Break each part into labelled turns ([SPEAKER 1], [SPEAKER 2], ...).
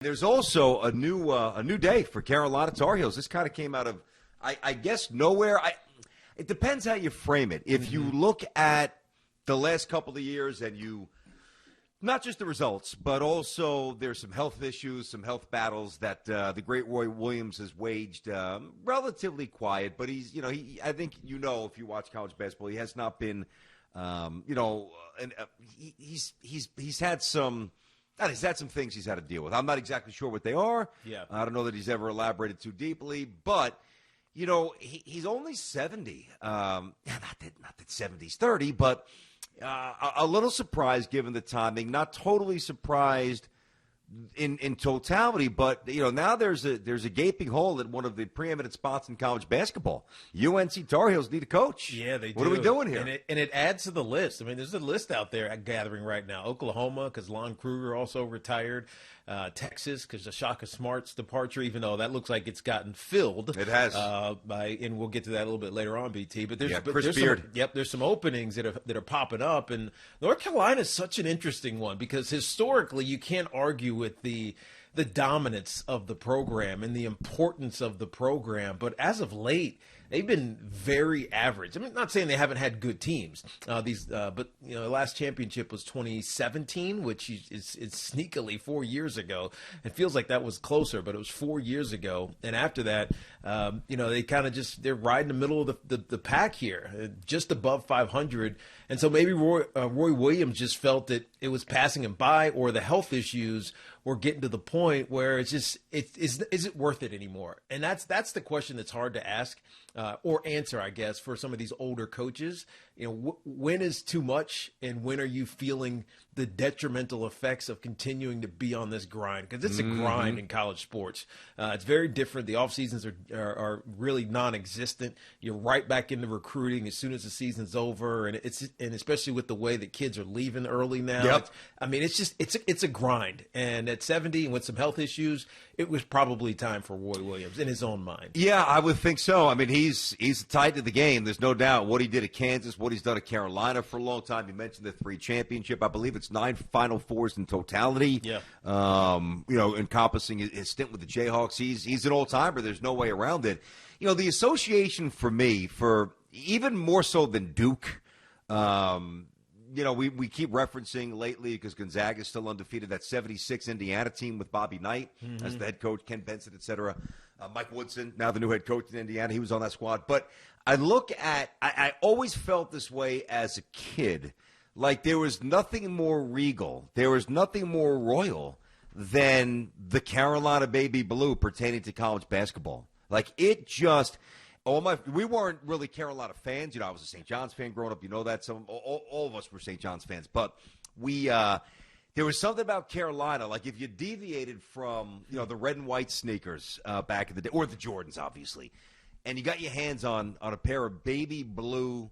[SPEAKER 1] There's also a new day for Carolina Tar Heels. This kind of came out of, I guess, nowhere. It depends how you frame it. If you look at the last couple of years and you, not just the results, but also there's some health issues, some health battles that the great Roy Williams has waged, relatively quiet. But I think if you watch college basketball, he has not been, he's had some. He's had some things he's had to deal with. I'm not exactly sure what they are.
[SPEAKER 2] Yeah.
[SPEAKER 1] I don't know that he's ever elaborated too deeply, but he's only 70. Not that 70's 30, but a little surprised given the timing. Not totally surprised in totality, but now there's a gaping hole at one of the preeminent spots in college basketball. UNC Tar Heels need a coach.
[SPEAKER 2] Yeah, they do.
[SPEAKER 1] What are we doing here?
[SPEAKER 2] And it adds to the list. I mean, there's a list out there gathering right now. Oklahoma, because Lon Kruger also retired. Texas, because of Shaka Smart's departure, even though that looks like it's gotten filled.
[SPEAKER 1] It has.
[SPEAKER 2] And we'll get to that a little bit later on, BT. But there's there's some openings that are popping up. And North Carolina is such an interesting one because historically you can't argue with the dominance of the program and the importance of the program. But as of late, they've been very average. I mean, not saying they haven't had good teams. But the last championship was 2017, which is sneakily 4 years ago. It feels like that was closer, but it was 4 years ago. And after that, they kind of they're right in the middle of the pack here, just above 500. And so maybe Roy Williams just felt that it was passing him by, or the health issues were getting to the point where is it worth it anymore? And that's the question that's hard to ask or answer, I guess, for some of these older coaches. When is too much, and when are you feeling the detrimental effects of continuing to be on this grind? Because it's a grind in college sports. It's very different. The off seasons are really non-existent. You're right back into recruiting as soon as the season's over, and especially with the way that kids are leaving early now.
[SPEAKER 1] Yep.
[SPEAKER 2] It's a grind. And at 70 and with some health issues, it was probably time for Roy Williams in his own mind.
[SPEAKER 1] Yeah, I would think so. I mean, he's tied to the game. There's no doubt what he did at Kansas, what he's done at Carolina for a long time. You mentioned the 3 championship. I believe it's 9 Final Fours in totality.
[SPEAKER 2] Yeah.
[SPEAKER 1] Encompassing his stint with the Jayhawks. He's an old-timer. There's no way around it. The association for me, for even more so than Duke, we keep referencing lately because Gonzaga is still undefeated, that 76 Indiana team with Bobby Knight as the head coach, Ken Benson, et cetera. Mike Woodson, now the new head coach in Indiana, he was on that squad. But I always felt this way as a kid. Like there was nothing more regal, there was nothing more royal than the Carolina Baby Blue pertaining to college basketball. Like it just... we weren't really Carolina fans. I was a St. John's fan growing up. You know that. All of us were St. John's fans. But there was something about Carolina. Like if you deviated from, the red and white sneakers back in the day, or the Jordans, obviously, and you got your hands on a pair of baby blue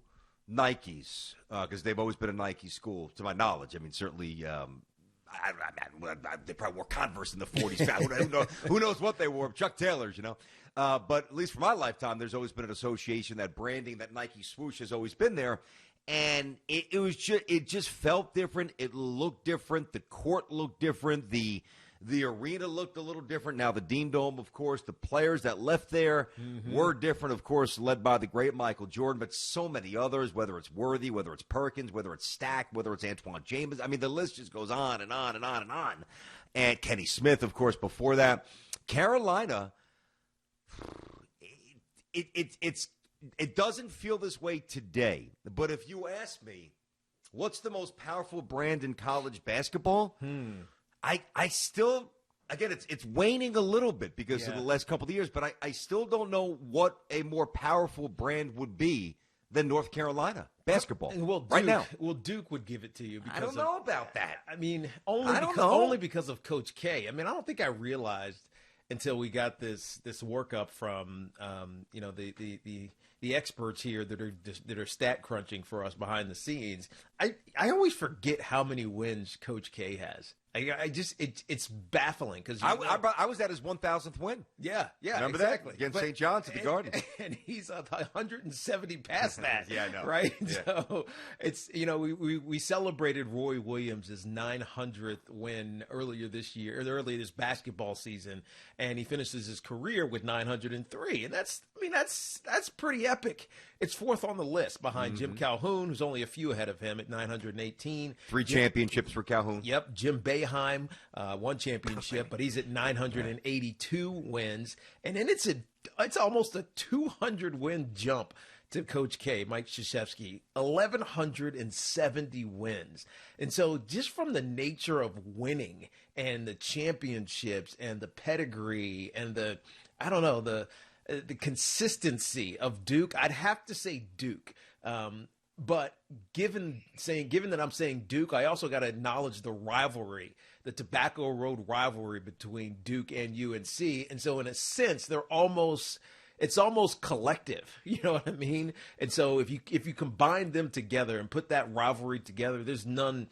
[SPEAKER 1] Nikes, because they've always been a Nike school, to my knowledge. I mean, certainly they probably wore Converse in the 40s. Who knows what they wore? Chuck Taylors, But at least for my lifetime, there's always been an association, that branding, that Nike swoosh has always been there. And it just felt different. It looked different. The court looked different. The arena looked a little different. Now the Dean Dome, of course, the players that left there were different, of course, led by the great Michael Jordan, but so many others, whether it's Worthy, whether it's Perkins, whether it's Stack, whether it's Antoine James. I mean, the list just goes on and on and on and on. And Kenny Smith, of course, before that. Carolina, it doesn't feel this way today. But if you ask me, what's the most powerful brand in college basketball? I still, again, it's waning a little bit because of the last couple of years, but I still don't know what a more powerful brand would be than North Carolina basketball right now. Well,
[SPEAKER 2] Duke would give it to you. Because
[SPEAKER 1] I don't know about that.
[SPEAKER 2] I mean, only because of Coach K. I mean, I don't think I realized until we got this workup from the experts here that are stat crunching for us behind the scenes. I always forget how many wins Coach K has. It's baffling because
[SPEAKER 1] I was at his 1,000th win.
[SPEAKER 2] Yeah,
[SPEAKER 1] Remember
[SPEAKER 2] exactly.
[SPEAKER 1] that against St. John's at the Garden,
[SPEAKER 2] and he's 170 past that.
[SPEAKER 1] Yeah, I know.
[SPEAKER 2] Right?
[SPEAKER 1] Yeah.
[SPEAKER 2] So it's we celebrated Roy Williams' 900th win earlier this basketball season, and he finishes his career with 903, and that's pretty epic. It's fourth on the list behind Jim Calhoun, who's only a few ahead of him at 918.
[SPEAKER 1] 3 championships for Calhoun.
[SPEAKER 2] Yep, Jim Boeheim won championship, but he's at 982 wins, and then it's almost a 200-win jump to Coach K, Mike Krzyzewski, 1,170 wins. And so just from the nature of winning and the championships and the pedigree and the consistency of Duke, I'd have to say Duke. But given that I'm saying Duke, I also got to acknowledge the rivalry, the Tobacco Road rivalry between Duke and UNC. And so in a sense, it's almost collective. You know what I mean? And so if you combine them together and put that rivalry together, there's none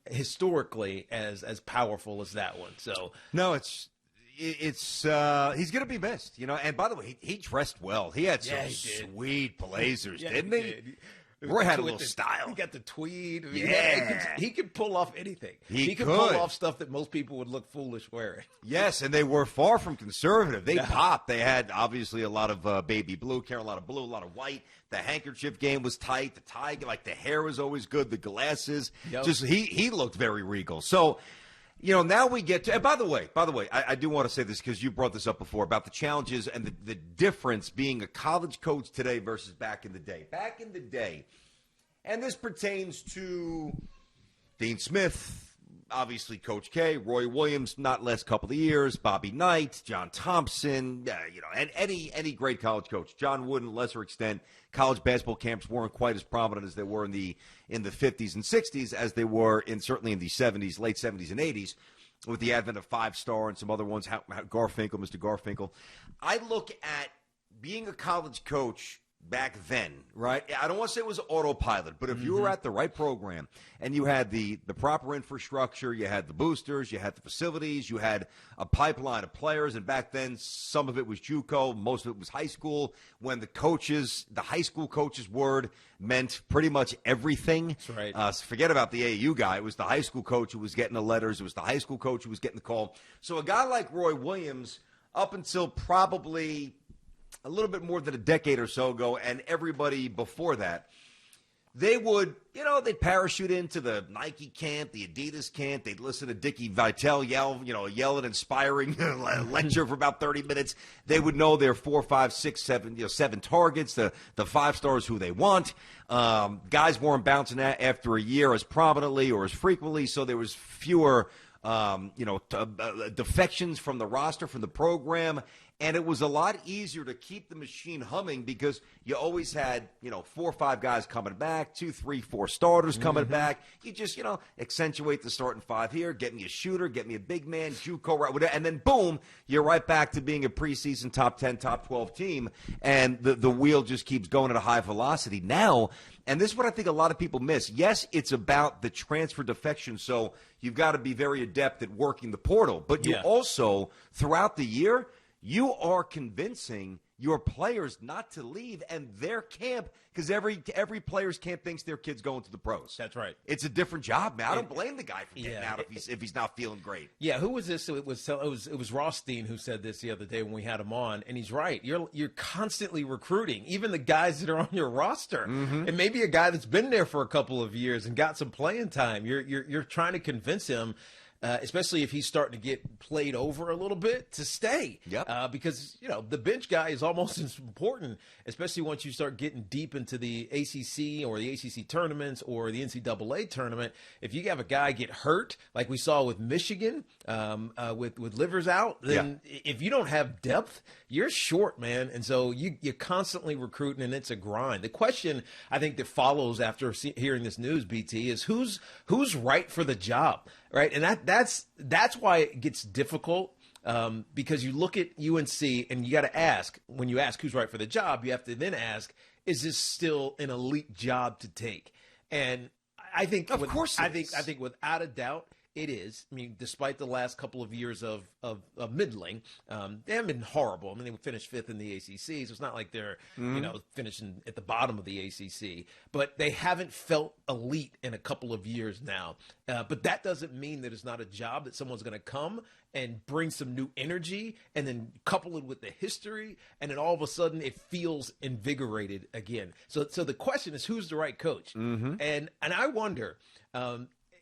[SPEAKER 2] historically as powerful as that one. So
[SPEAKER 1] no, it's he's going to be missed, And by the way, he dressed well. He had some sweet blazers, didn't he? Roy had a little style.
[SPEAKER 2] He got the tweed.
[SPEAKER 1] Yeah.
[SPEAKER 2] He could pull off anything.
[SPEAKER 1] He could
[SPEAKER 2] pull off stuff that most people would look foolish wearing.
[SPEAKER 1] Yes, and they were far from conservative. They popped. They had, obviously, a lot of baby blue, Carolina blue, a lot of white. The handkerchief game was tight. The tie, the hair was always good. The glasses. Yep. Just he looked very regal. So, now we get to – and by the way, I do want to say this because you brought this up before about the challenges and the difference being a college coach today versus back in the day. Back in the day, and this pertains to Dean Smith, obviously Coach K, Roy Williams, not last couple of years, Bobby Knight, John Thompson, and any great college coach. John Wooden, lesser extent. College basketball camps weren't quite as prominent as they were in the 50s and 60s as they were certainly in the 70s, late 70s and 80s, with the advent of 5-Star and some other ones, Garfinkel, Mr. Garfinkel. I look at being a college coach back then, right? I don't want to say it was autopilot, but if you were at the right program and you had the proper infrastructure, you had the boosters, you had the facilities, you had a pipeline of players, and back then some of it was JUCO, most of it was high school, when the high school coach's word meant pretty much everything.
[SPEAKER 2] That's right.
[SPEAKER 1] Forget about the AAU guy. It was the high school coach who was getting the letters. It was the high school coach who was getting the call. So a guy like Roy Williams, up until probably a little bit more than a decade or so ago, and everybody before that, they would, they'd parachute into the Nike camp, the Adidas camp. They'd listen to Dickie Vitale yell an inspiring lecture for about 30 minutes. They would know their 4, 5, 6, 7, 7 targets, the 5-stars who they want. Guys weren't bouncing after a year as prominently or as frequently, so there was fewer defections from the roster, from the program. And it was a lot easier to keep the machine humming because you always had, 4 or 5 guys coming back, 2, 3, 4 starters coming back. You just, accentuate the starting 5 here, get me a shooter, get me a big man, JUCO, right, and then boom, you're right back to being a preseason top 10, top 12 team, and the wheel just keeps going at a high velocity. Now, and this is what I think a lot of people miss. Yes, it's about the transfer defection, so you've got to be very adept at working the portal, but you also, throughout the year, you are convincing your players not to leave and their camp, because every player's camp thinks their kid's going to the pros.
[SPEAKER 2] That's right.
[SPEAKER 1] It's a different job, man. I don't blame the guy for getting out if he's not feeling great.
[SPEAKER 2] Yeah, who was this? It was Rothstein who said this the other day when we had him on, and he's right. You're constantly recruiting, even the guys that are on your roster, and maybe a guy that's been there for a couple of years and got some playing time. You're trying to convince him. Especially if he's starting to get played over a little bit, to stay.
[SPEAKER 1] Yep.
[SPEAKER 2] Because, the bench guy is almost as important, especially once you start getting deep into the ACC or the ACC tournaments or the NCAA tournament. If you have a guy get hurt, like we saw with Michigan, with Livers out, then if you don't have depth, you're short, man. And so you're constantly recruiting, and it's a grind. The question, I think, that follows after hearing this news, BT, is who's right for the job, right? And that's why it gets difficult, because you look at UNC and you got to ask, when you ask who's right for the job, you have to then ask, is this still an elite job to take? And I think,
[SPEAKER 1] of course,
[SPEAKER 2] I think without a doubt, It is. I mean, despite the last couple of years of middling, they haven't been horrible. I mean, they finished 5th in the ACC, so it's not like they're finishing at the bottom of the ACC. But they haven't felt elite in a couple of years now. But that doesn't mean that it's not a job that someone's going to come and bring some new energy and then couple it with the history, and then all of a sudden it feels invigorated again. So the question is, who's the right coach? And I wonder.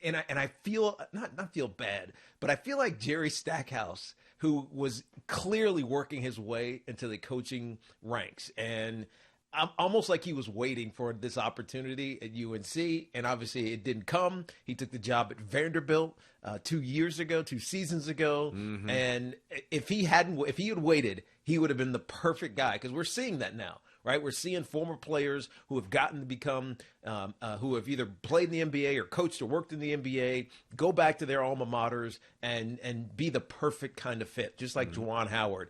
[SPEAKER 2] And I feel not feel bad, but I feel like Jerry Stackhouse, who was clearly working his way into the coaching ranks, and I'm almost like he was waiting for this opportunity at UNC, and obviously it didn't come. He took the job at Vanderbilt 2 seasons ago, and if he had waited, he would have been the perfect guy, because we're seeing that now. Right, we're seeing former players who have gotten to become, who have either played in the NBA or coached or worked in the NBA, go back to their alma maters and be the perfect kind of fit, just like Juwan Howard.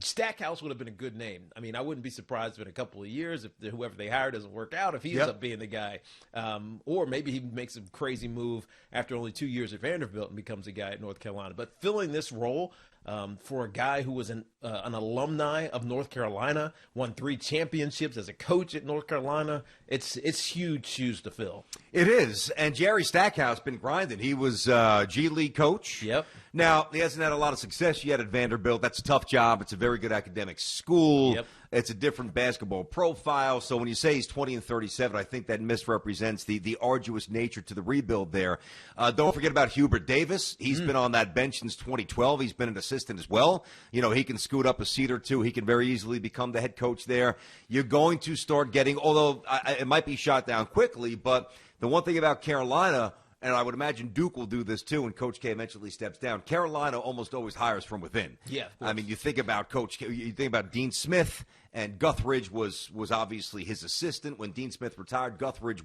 [SPEAKER 2] Stackhouse would have been a good name. I mean, I wouldn't be surprised if in a couple of years, if whoever they hire doesn't work out, if he ends up being the guy, or maybe he makes a crazy move after only 2 years at Vanderbilt and becomes a guy at North Carolina. But filling this role. For a guy who was an alumni of North Carolina, won 3 championships as a coach at North Carolina, it's huge shoes to fill.
[SPEAKER 1] It is, and Jerry Stackhouse been grinding. He was G League coach.
[SPEAKER 2] Yep.
[SPEAKER 1] Now, he hasn't had a lot of success yet at Vanderbilt. That's a tough job. It's a very good academic school.
[SPEAKER 2] Yep.
[SPEAKER 1] It's a different basketball profile. So when you say he's 20 and 37, I think that misrepresents the arduous nature to the rebuild there. Don't forget about Hubert Davis. He's been on that bench since 2012. He's been an assistant as well. You know, he can scoot up a seat or two. He can very easily become the head coach there. You're going to start getting, although it might be shot down quickly, but the one thing about Carolina, and I would imagine Duke will do this too when Coach K eventually steps down, Carolina almost always hires from within.
[SPEAKER 2] Yeah.
[SPEAKER 1] I mean, you think about Coach K, you think about Dean Smith, and Guthridge was obviously his assistant. When Dean Smith retired, Guthridge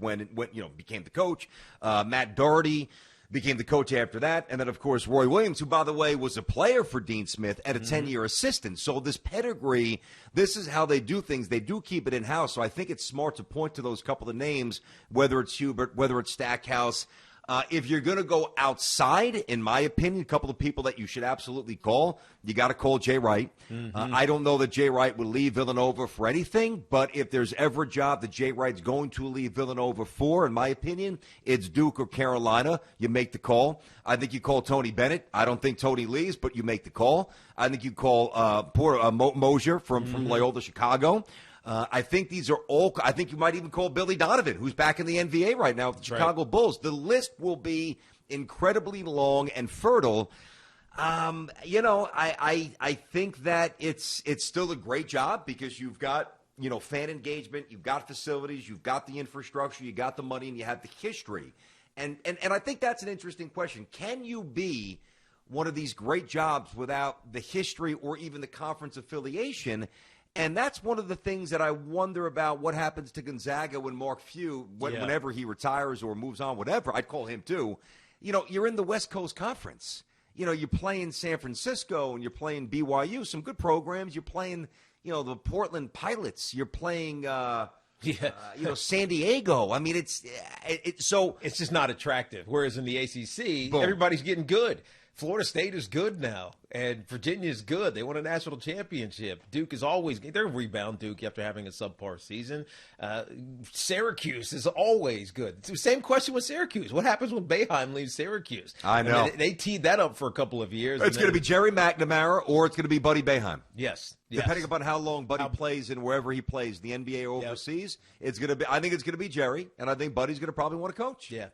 [SPEAKER 1] became the coach. Matt Doherty became the coach after that. And then, of course, Roy Williams, who, by the way, was a player for Dean Smith and a 10-year assistant. So this pedigree, this is how they do things. They do keep it in-house. So I think it's smart to point to those couple of names, whether it's Hubert, whether it's Stackhouse. If you're going to go outside, in my opinion, a couple of people that you should absolutely call, you got to call Jay Wright. I don't know that Jay Wright would leave Villanova for anything, but if there's ever a job that Jay Wright's going to leave Villanova for, in my opinion, it's Duke or Carolina. You make the call. I think you call Tony Bennett. I don't think Tony leaves, but you make the call. I think you call Mosier from Loyola Chicago. I think these are all – I think you might even call Billy Donovan, who's back in the NBA right now with the Chicago Bulls. The list will be incredibly long and fertile. I think that it's still a great job because you've got, fan engagement, you've got facilities, you've got the infrastructure, you got the money, and you have the history. And I think that's an interesting question. Can you be one of these great jobs without the history or even the conference affiliation? And that's one of the things that I wonder about what happens to Gonzaga when Mark Few, whenever he retires or moves on, whatever. I'd call him too. You're in the West Coast Conference. You're playing San Francisco and you're playing BYU, some good programs. You're playing, the Portland Pilots. You're playing, San Diego. I mean, it's
[SPEAKER 2] just not attractive. Whereas in the ACC,
[SPEAKER 1] Boom.
[SPEAKER 2] Everybody's getting good. Florida State is good now, and Virginia is good. They won a national championship. Duke is always – they're rebound Duke after having a subpar season. Syracuse is always good. Same question with Syracuse. What happens when Boeheim leaves Syracuse?
[SPEAKER 1] I know.
[SPEAKER 2] They teed that up for a couple of years.
[SPEAKER 1] It's going to be Jerry McNamara or it's going to be Buddy Boeheim.
[SPEAKER 2] Yes.
[SPEAKER 1] Depending upon how long Buddy plays and wherever he plays, the NBA or overseas, it's going to be – I think it's going to be Jerry, and I think Buddy's going to probably want to coach.
[SPEAKER 2] Yeah.